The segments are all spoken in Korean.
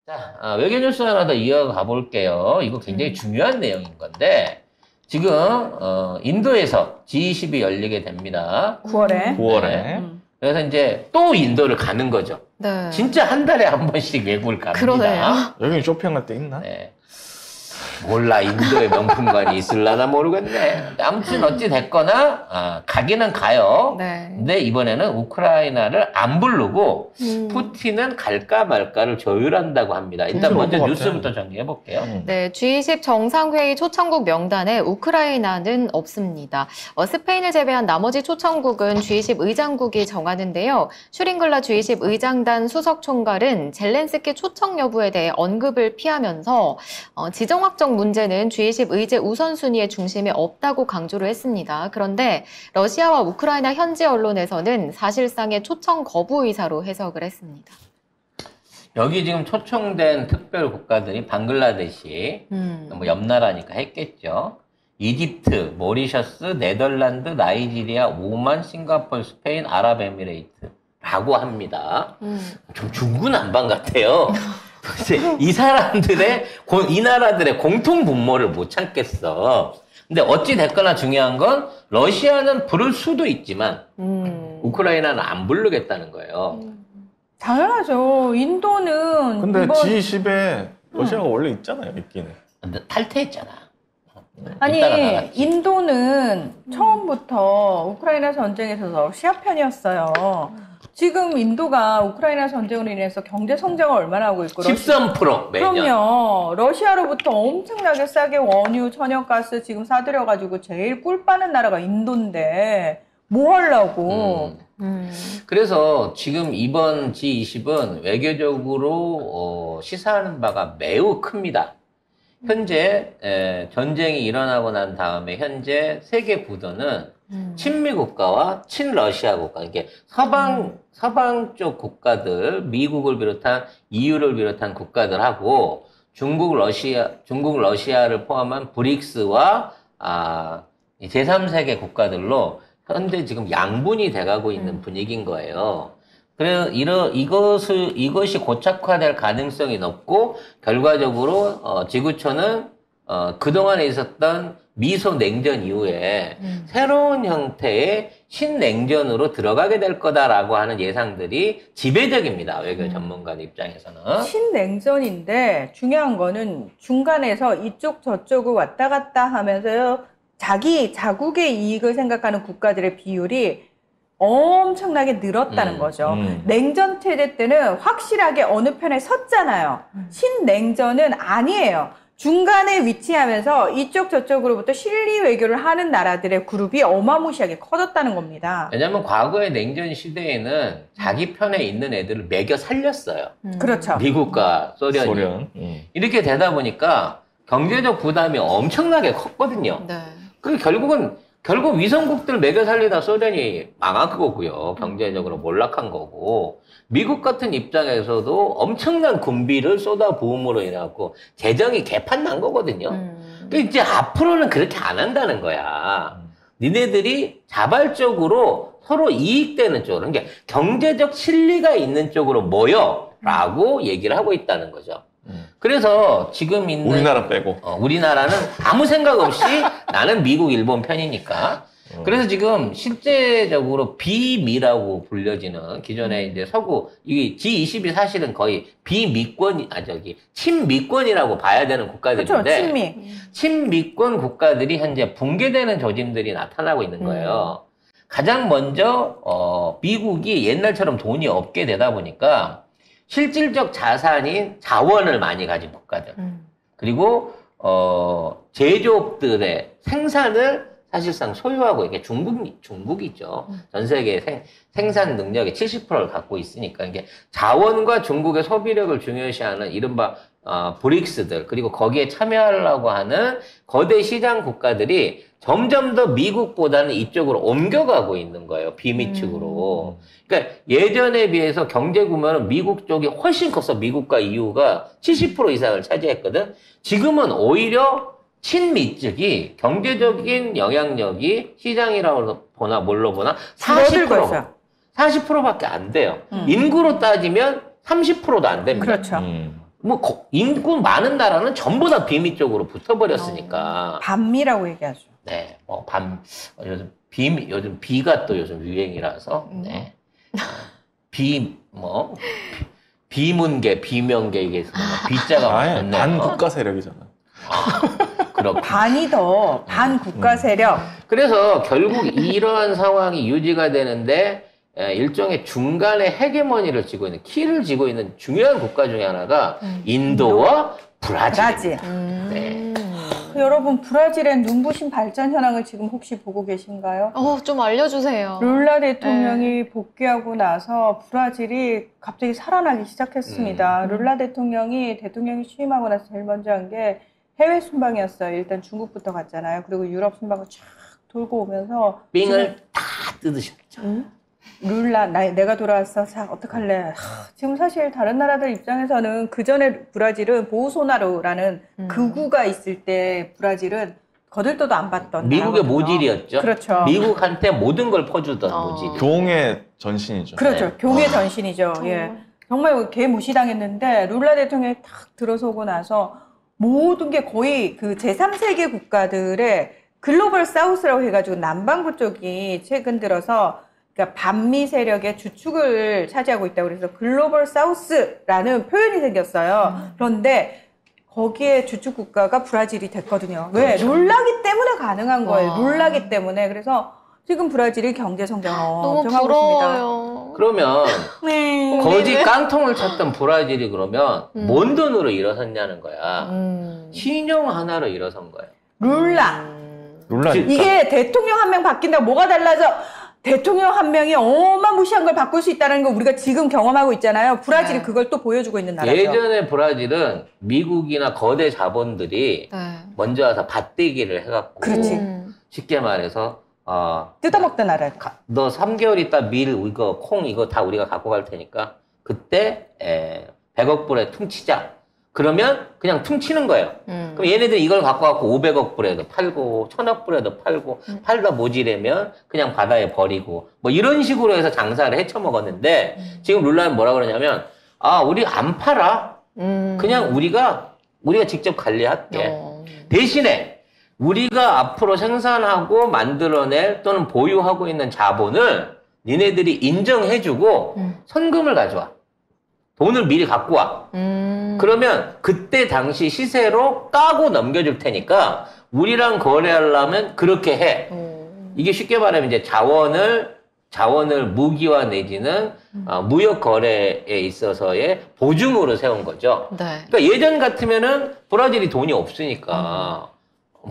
자, 외교 뉴스 하나 더 이어가 볼게요. 이거 굉장히 중요한 내용인 건데, 지금, 인도에서 G20이 열리게 됩니다. 9월에. 9월에. 그래서 이제 또 인도를 가는 거죠. 네. 진짜 한 달에 한 번씩 외국을 갑니다. 그러네요. 여기 쇼핑할 때 있나? 네. 몰라, 인도에 명품관이 있을라나 모르겠네. 아무튼 어찌 됐거나 가기는 가요. 네. 근데 이번에는 우크라이나를 안 부르고 푸틴은 갈까 말까를 조율한다고 합니다. 일단 먼저 뉴스부터 정리해 볼게요. 네, G20 정상회의 초청국 명단에 우크라이나는 없습니다. 스페인을 제외한 나머지 초청국은 G20 의장국이 정하는데요. 슈링글라 G20 의장단 수석 총괄은 젤렌스키 초청 여부에 대해 언급을 피하면서 지정 확정 문제는 G20 의제 우선순위의 중심에 없다고 강조를 했습니다. 그런데 러시아와 우크라이나 현지 언론에서는 사실상의 초청 거부 의사로 해석을 했습니다. 여기 지금 초청된 특별 국가들이 방글라데시, 뭐 옆나라니까 했겠죠. 이집트, 모리셔스, 네덜란드, 나이지리아, 오만, 싱가포르, 스페인, 아랍에미레이트라고 합니다. 좀 중구난방 같아요. 이 사람들의, 이 나라들의 공통 분모를 못 참겠어. 근데 어찌 됐거나 중요한 건 러시아는 부를 수도 있지만 우크라이나는 안 부르겠다는 거예요. 당연하죠. 인도는. 근데 이번... G20에 러시아가 원래 있잖아요, 있기는. 근데 탈퇴했잖아. 아니, 인도는 처음부터 우크라이나 전쟁에서 러시아 편이었어요. 지금 인도가 우크라이나 전쟁으로 인해서 경제 성장을 얼마나 하고 있고 13% 매년. 그럼요. 러시아로부터 엄청나게 싸게 원유, 천연가스 지금 사들여가지고 제일 꿀 빠는 나라가 인도인데 뭐 하려고. 그래서 지금 이번 G20은 외교적으로 시사하는 바가 매우 큽니다. 현재 전쟁이 일어나고 난 다음에 현재 세계 구도는 친미 국가와 친러시아 국가, 이게 서방 쪽 국가들, 미국을 비롯한 EU를 비롯한 국가들하고 중국, 러시아를 포함한 브릭스와 제3세계 국가들로 현재 지금 양분이 돼가고 있는 분위기인 거예요. 그래서 이것이 고착화될 가능성이 높고 결과적으로 지구촌은 그동안에 있었던 미소 냉전 이후에 새로운 형태의 신냉전으로 들어가게 될 거다라고 하는 예상들이 지배적입니다. 외교 전문가들 입장에서는. 신냉전인데 중요한 거는 중간에서 이쪽 저쪽을 왔다 갔다 하면서 자국의 이익을 생각하는 국가들의 비율이 엄청나게 늘었다는 거죠. 냉전 체제 때는 확실하게 어느 편에 섰잖아요. 신냉전은 아니에요. 중간에 위치하면서 이쪽 저쪽으로부터 실리 외교를 하는 나라들의 그룹이 어마무시하게 커졌다는 겁니다. 왜냐하면 과거의 냉전 시대에는 자기 편에 있는 애들을 매겨 살렸어요. 그렇죠. 미국과 소련이. 이렇게 되다 보니까 경제적 부담이 엄청나게 컸거든요. 네. 그리고 결국 위성국들 매겨 살리다 소련이 망한 거고요. 경제적으로 몰락한 거고. 미국 같은 입장에서도 엄청난 군비를 쏟아부음으로 인해갖고 재정이 개판난 거거든요. 그러니까 이제 앞으로는 그렇게 안 한다는 거야. 니네들이 자발적으로 서로 이익되는 쪽으로, 그러니까 경제적 실리가 있는 쪽으로 모여라고 얘기를 하고 있다는 거죠. 그래서 지금 있는 우리나라 빼고 우리나라는 아무 생각 없이 나는 미국, 일본 편이니까. 그래서 지금 실제적으로 비미라고 불려지는 기존의 이제 서구, 이 G20이 사실은 거의 친미권이라고 봐야 되는 국가들인데. 그렇죠, 친미권 국가들이 현재 붕괴되는 조짐들이 나타나고 있는 거예요. 가장 먼저, 미국이 옛날처럼 돈이 없게 되다 보니까 실질적 자산인 자원을 많이 가진 국가들. 그리고, 제조업들의 생산을 사실상 소유하고 이게 중국이죠. 전 세계 생산 능력의 70%를 갖고 있으니까 이게 자원과 중국의 소비력을 중요시하는 이른바 브릭스들 그리고 거기에 참여하려고 하는 거대 시장 국가들이 점점 더 미국보다는 이쪽으로 옮겨가고 있는 거예요. 비미 측으로. 그러니까 예전에 비해서 경제 구매는 미국 쪽이 훨씬 컸어. 미국과 EU가 70% 이상을 차지했거든. 지금은 오히려 친미 측이 경제적인 영향력이 시장이라고 보나 뭘로 보나 40%밖에 안 돼요. 인구로 따지면 30%도 안 됩니다. 그렇죠. 뭐 인구 많은 나라는 전부 다 비미 쪽으로 붙어버렸으니까. 반미라고 얘기하죠. 네, 뭐 요즘 요즘 비가 또 요즘 유행이라서. 네. 비문계, 비명계 이게 비자가 아예 많네. 반국가 세력이잖아. 그렇고. 반이 더 반국가 세력. 그래서 결국 이러한 상황이 유지가 되는데 일종의 중간에 헤게모니를 쥐고 있는 키를 쥐고 있는 중요한 국가 중에 하나가 인도와 브라질. 네. 여러분 브라질의 눈부신 발전 현황을 지금 혹시 보고 계신가요? 좀 알려주세요. 룰라 대통령이 복귀하고 나서 브라질이 갑자기 살아나기 시작했습니다. 룰라 대통령이 취임하고 나서 제일 먼저 한 게 해외 순방이었어요. 일단 중국부터 갔잖아요. 그리고 유럽 순방을 쫙 돌고 오면서 삥을 다 뜯으셨죠. 룰라, 내가 돌아왔어. 자, 어떡할래. 지금 사실 다른 나라들 입장에서는 그 전에 브라질은 보우소나루라는 극우가 있을 때 브라질은 거들떠도 안 봤던 미국의 나라거든요. 모질이었죠. 그렇죠. 미국한테 모든 걸 퍼주던 모질. 교홍의 전신이죠. 그렇죠. 네. 교계 전신이죠. 예. 정말 개무시당했는데 룰라 대통령이 탁 들어서고 나서 모든 게 거의 그 제3세계 국가들의 글로벌 사우스라고 해가지고 남반구 쪽이 최근 들어서 그러니까 반미 세력의 주축을 차지하고 있다고 그래서 글로벌 사우스라는 표현이 생겼어요. 그런데 거기에 주축 국가가 브라질이 됐거든요. 왜? 그렇죠. 룰라기 때문에 가능한 거예요. 와. 룰라기 때문에. 그래서 지금 브라질이 경제 성장을 너무 엄청 하고 있습니다. 부러워요. 그러면 네. 거지 깡통을 쳤던 브라질이 그러면 뭔 돈으로 일어섰냐는 거야. 신용 하나로 일어선 거야. 룰라. 룰라 이게 대통령 한 명 바뀐다고 뭐가 달라져? 대통령 한 명이 어마무시한 걸 바꿀 수 있다는 거 우리가 지금 경험하고 있잖아요. 브라질이 네. 그걸 또 보여주고 있는 나라죠. 예전에 브라질은 미국이나 거대 자본들이 네. 먼저 와서 밭대기를 해갖고 그렇지. 쉽게 말해서 뜯어먹던 나라. 너 3개월 있다 밀 이거 콩 이거 다 우리가 갖고 갈 테니까 그때 100억 불에 퉁치자. 그러면 그냥 퉁치는 거예요. 그럼 얘네들 이걸 갖고 갖고 500억 불에도 팔고 1000억 불에도 팔고 팔다 모지려면 그냥 바다에 버리고 뭐 이런 식으로 해서 장사를 헤쳐먹었는데 지금 룰라는 뭐라 그러냐면 우리 안 팔아. 그냥 우리가 직접 관리할게. 대신에 우리가 앞으로 생산하고 만들어낼 또는 보유하고 있는 자본을 니네들이 인정해주고 선금을 가져와. 돈을 미리 갖고 와. 그러면 그때 당시 시세로 까고 넘겨줄 테니까 우리랑 거래하려면 그렇게 해. 이게 쉽게 말하면 이제 자원을 무기화 내지는 무역 거래에 있어서의 보증으로 세운 거죠. 네. 그러니까 예전 같으면은 브라질이 돈이 없으니까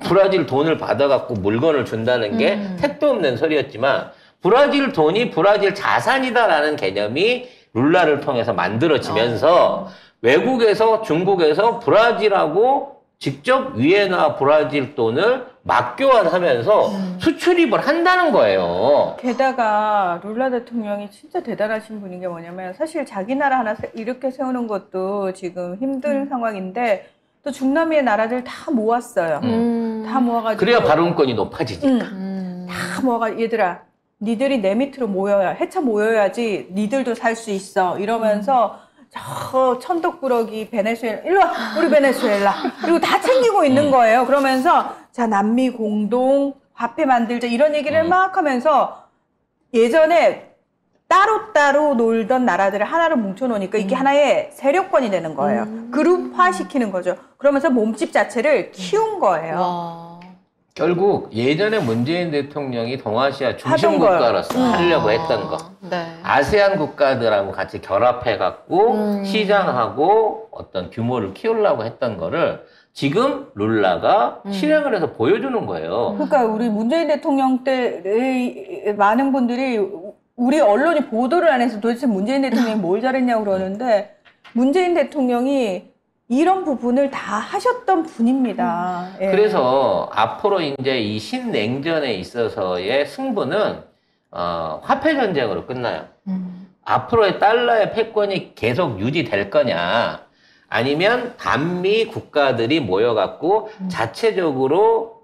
브라질 돈을 받아갖고 물건을 준다는 게 택도 없는 소리였지만 브라질 돈이 브라질 자산이다라는 개념이 룰라를 통해서 만들어지면서 외국에서 중국에서 브라질하고 직접 위에나 브라질 돈을 맞교환하면서 수출입을 한다는 거예요. 게다가 룰라 대통령이 진짜 대단하신 분인 게 뭐냐면 사실 자기 나라 하나 이렇게 세우는 것도 지금 힘든 상황인데 또 중남미의 나라들 다 모았어요. 다 모아가지고 그래야 발언권이 높아지니까. 다 모아가지고 얘들아 니들이 내 밑으로 모여야 해쳐 모여야지 니들도 살 수 있어 이러면서 저 천덕꾸러기 베네수엘라 일로 와 우리 베네수엘라 그리고 다 챙기고 있는 거예요. 그러면서 자 남미 공동 화폐 만들자 이런 얘기를 막 하면서 예전에 따로따로 놀던 나라들을 하나로 뭉쳐놓으니까 이게 하나의 세력권이 되는 거예요. 그룹화 시키는 거죠. 그러면서 몸집 자체를 키운 거예요. 와. 결국 예전에 문재인 대통령이 동아시아 중심 하던 거요. 국가로서 하려고 했던 거. 네. 아세안 국가들하고 같이 결합해갖고 시장하고 어떤 규모를 키우려고 했던 거를 지금 룰라가 실행을 해서 보여주는 거예요. 그러니까 우리 문재인 대통령 때 많은 분들이 우리 언론이 보도를 안 해서 도대체 문재인 대통령이 뭘 잘했냐고 그러는데 문재인 대통령이 이런 부분을 다 하셨던 분입니다. 예. 그래서 앞으로 이제 이 신냉전에 있어서의 승부는 화폐 전쟁으로 끝나요. 앞으로의 달러의 패권이 계속 유지될 거냐 아니면 반미 국가들이 모여갖고 자체적으로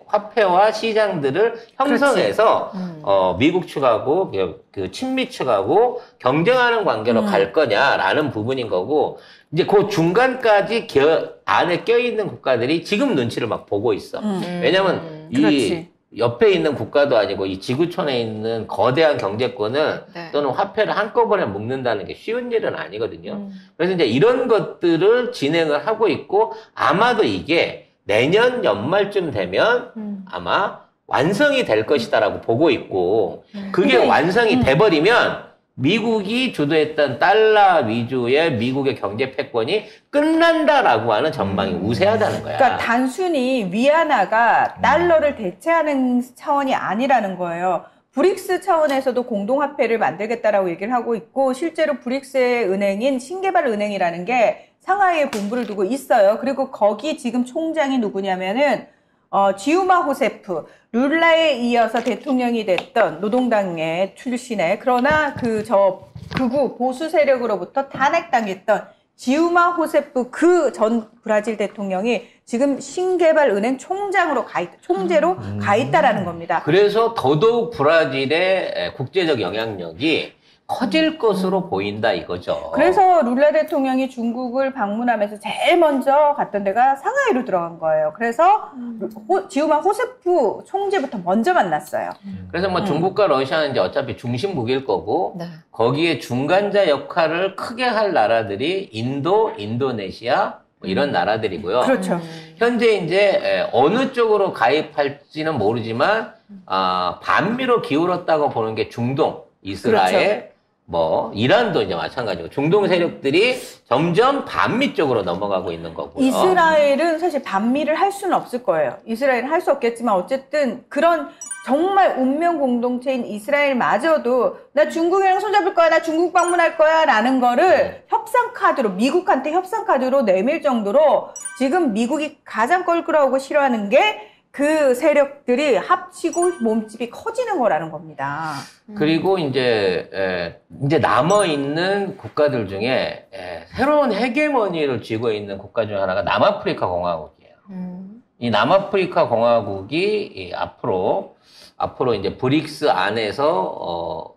화폐와 시장들을 형성해서 미국 측하고 그 친미 측하고 경쟁하는 관계로 갈 거냐라는 부분인 거고 이제 그 중간까지 안에 껴있는 국가들이 지금 눈치를 막 보고 있어. 왜냐면 이 옆에 있는 국가도 아니고 이 지구촌에 있는 거대한 경제권을 네. 또는 화폐를 한꺼번에 묶는다는 게 쉬운 일은 아니거든요. 그래서 이제 이런 것들을 진행을 하고 있고 아마도 이게 내년 연말쯤 되면 아마 완성이 될 것이다라고 보고 있고 그게 완성이 돼버리면 미국이 주도했던 달러 위주의 미국의 경제 패권이 끝난다라고 하는 전망이 우세하다는 거야. 그러니까 단순히 위안화가 달러를 대체하는 차원이 아니라는 거예요. 브릭스 차원에서도 공동화폐를 만들겠다라고 얘기를 하고 있고 실제로 브릭스의 은행인 신개발은행이라는 게 상하이에 본부를 두고 있어요. 그리고 거기 지금 총장이 누구냐면은 지우마 호세프, 룰라에 이어서 대통령이 됐던 노동당의 출신의 그러나 극우 보수 세력으로부터 탄핵당했던 지우마 호세프 그 전 브라질 대통령이 지금 신개발은행 총재로 가 있다라는 겁니다. 그래서 더더욱 브라질의 국제적 영향력이 커질 것으로 보인다 이거죠. 그래서 룰라 대통령이 중국을 방문하면서 제일 먼저 갔던 데가 상하이로 들어간 거예요. 그래서 지우마 호세프 총재부터 먼저 만났어요. 그래서 뭐 중국과 러시아는 이제 어차피 중심국일 거고 네. 거기에 중간자 역할을 크게 할 나라들이 인도, 인도네시아 뭐 이런 나라들이고요. 그렇죠. 현재 이제 어느 쪽으로 가입할지는 모르지만 반미로 기울었다고 보는 게 중동, 이스라엘, 그렇죠. 뭐 이란도 이제 마찬가지고 중동 세력들이 점점 반미 쪽으로 넘어가고 있는 거고요. 이스라엘은 사실 반미를 할 수는 없을 거예요. 이스라엘은 할 수 없겠지만 어쨌든 그런 정말 운명 공동체인 이스라엘마저도 나 중국이랑 손잡을 거야, 나 중국 방문할 거야 라는 거를 협상 카드로 미국한테 협상 카드로 내밀 정도로 지금 미국이 가장 껄끄러워하고 싫어하는 게 그 세력들이 합치고 몸집이 커지는 거라는 겁니다. 그리고 이제 남아있는 국가들 중에 새로운 헤게모니를 쥐고 있는 국가 중 하나가 남아프리카 공화국이에요. 이 남아프리카 공화국이 앞으로 이제 브릭스 안에서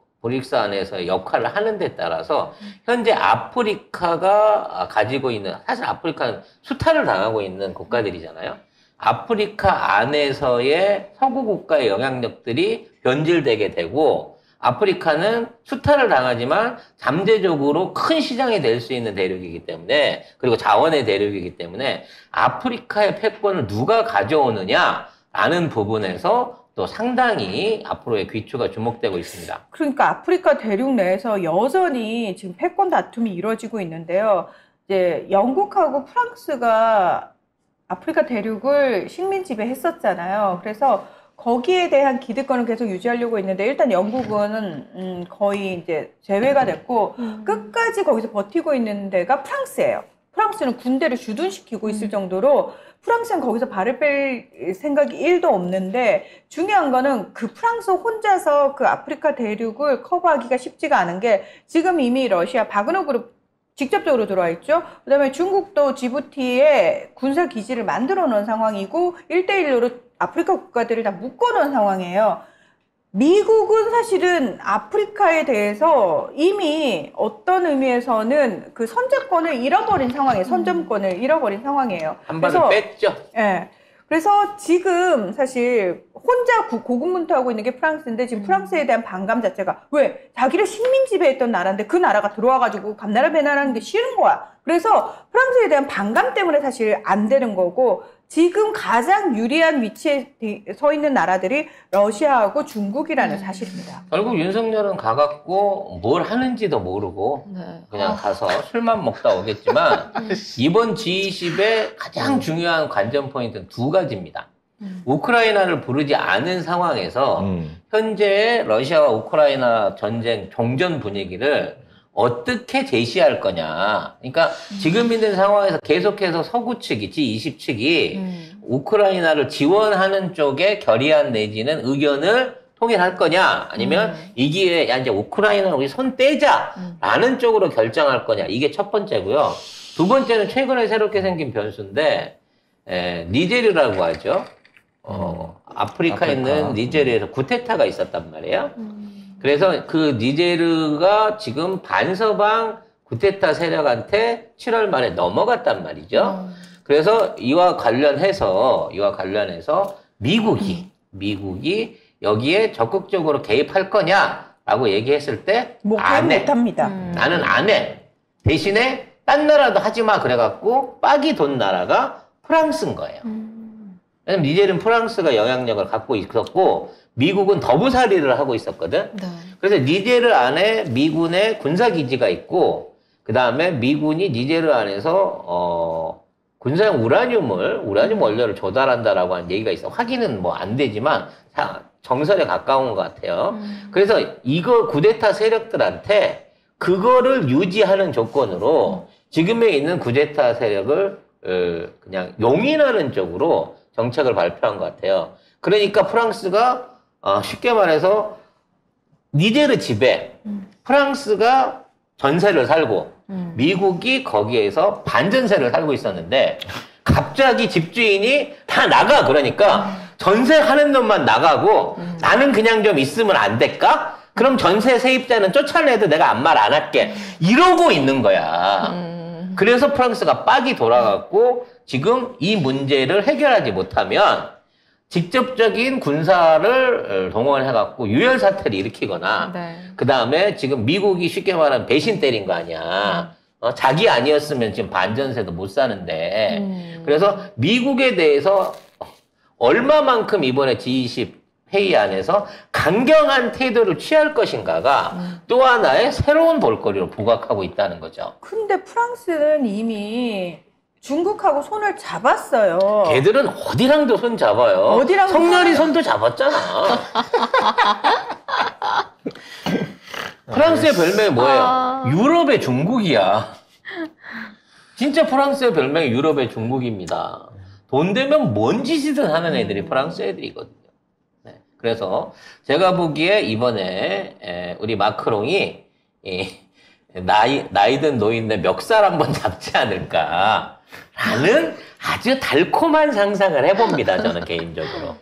역할을 하는 데 따라서 현재 아프리카가 가지고 있는 사실 아프리카는 수탈을 당하고 있는 국가들이잖아요. 아프리카 안에서의 서구 국가의 영향력들이 변질되게 되고 아프리카는 수탈을 당하지만 잠재적으로 큰 시장이 될 수 있는 대륙이기 때문에 그리고 자원의 대륙이기 때문에 아프리카의 패권을 누가 가져오느냐라는 부분에서 또 상당히 앞으로의 귀추가 주목되고 있습니다. 그러니까 아프리카 대륙 내에서 여전히 지금 패권 다툼이 이루어지고 있는데요. 이제 영국하고 프랑스가 아프리카 대륙을 식민 지배했었잖아요. 그래서 거기에 대한 기득권을 계속 유지하려고 했는데 일단 영국은 거의 이제 제외가 됐고 끝까지 거기서 버티고 있는 데가 프랑스예요. 프랑스는 군대를 주둔시키고 있을 정도로 프랑스는 거기서 발을 뺄 생각이 1도 없는데 중요한 거는 그 프랑스 혼자서 그 아프리카 대륙을 커버하기가 쉽지가 않은 게 지금 이미 러시아 바그너 그룹 직접적으로 들어와 있죠. 그다음에 중국도 지부티에 군사 기지를 만들어 놓은 상황이고 1대1로 아프리카 국가들을 다 묶어 놓은 상황이에요. 미국은 사실은 아프리카에 대해서 이미 어떤 의미에서는 그 선제권을 잃어버린 상황이에요. 선점권을 잃어버린 상황이에요. 한 발을 뺐죠. 예. 그래서 지금 사실 혼자 고군분투하고 있는 게 프랑스인데 지금 프랑스에 대한 반감 자체가 왜? 자기를 식민 지배했던 나라인데 그 나라가 들어와가지고 감나라 배나라는 게 싫은 거야. 그래서 프랑스에 대한 반감 때문에 사실 안 되는 거고 지금 가장 유리한 위치에 서 있는 나라들이 러시아하고 중국이라는 사실입니다. 결국 윤석열은 가갖고 뭘 하는지도 모르고 그냥 가서 술만 먹다 오겠지만 이번 G20의 가장 중요한 관전 포인트는 두 가지입니다. 우크라이나를 부르지 않은 상황에서 현재의 러시아와 우크라이나 전쟁 종전 분위기를 어떻게 제시할 거냐. 그러니까 지금 있는 상황에서 계속해서 서구 측이, G20 측이 우크라이나를 지원하는 쪽에 결의안 내지는 의견을 통일할 거냐. 아니면 이 기회에 야, 이제 우크라이나는 우리 손 떼자. 라는 쪽으로 결정할 거냐. 이게 첫 번째고요. 두 번째는 최근에 새롭게 생긴 변수인데, 니제르라고 하죠. 아프리카에 있는 니제르에서 쿠데타가 있었단 말이에요. 그래서 그 니제르가 지금 반서방 쿠데타 세력한테 7월 말에 넘어갔단 말이죠. 그래서 이와 관련해서 미국이 여기에 적극적으로 개입할 거냐라고 얘기했을 때 안 해. 못합니다. 나는 안 해. 대신에 딴 나라도 하지 마 그래갖고 빡이 돈 나라가 프랑스인 거예요. 왜냐면 니제르는 프랑스가 영향력을 갖고 있었고 미국은 더부살이를 하고 있었거든. 네. 그래서 니제르 안에 미군의 군사기지가 있고 그 다음에 미군이 니제르 안에서 군사용 우라늄 원료를 조달한다라고 하는 얘기가 있어. 확인은 뭐 안 되지만 정설에 가까운 것 같아요. 그래서 이거 쿠데타 세력들한테 그거를 유지하는 조건으로 지금에 있는 쿠데타 세력을 그냥 용인하는 쪽으로 정책을 발표한 것 같아요. 그러니까 프랑스가 쉽게 말해서 니제르 집에 프랑스가 전세를 살고 미국이 거기에서 반전세를 살고 있었는데 갑자기 집주인이 다 나가 그러니까 전세하는 놈만 나가고 나는 그냥 좀 있으면 안 될까? 그럼 전세 세입자는 쫓아내도 내가 아무 말 안 할게 이러고 있는 거야. 그래서 프랑스가 빡이 돌아갔고 지금 이 문제를 해결하지 못하면 직접적인 군사를 동원해갖고 유혈 사태를 일으키거나 네. 그 다음에 지금 미국이 쉽게 말하면 배신 때린 거 아니야. 자기 아니었으면 지금 반전세도 못 사는데 그래서 미국에 대해서 얼마만큼 이번에 G20 회의 안에서 강경한 태도를 취할 것인가가 또 하나의 새로운 볼거리로 부각하고 있다는 거죠. 근데 프랑스는 이미 중국하고 손을 잡았어요. 걔들은 어디랑도 손 잡아요. 어디랑도 성렬이 손을- 손도 잡았잖아. 프랑스의 별명이 뭐예요? 유럽의 중국이야. 진짜 프랑스의 별명이 유럽의 중국입니다. 돈 되면 뭔 짓이든 하는 애들이 프랑스 애들이거든요. 네. 그래서 제가 보기에 이번에 우리 마크롱이 나이든 노인든 멱살 한번 잡지 않을까라는 아주 달콤한 상상을 해봅니다. 저는 개인적으로.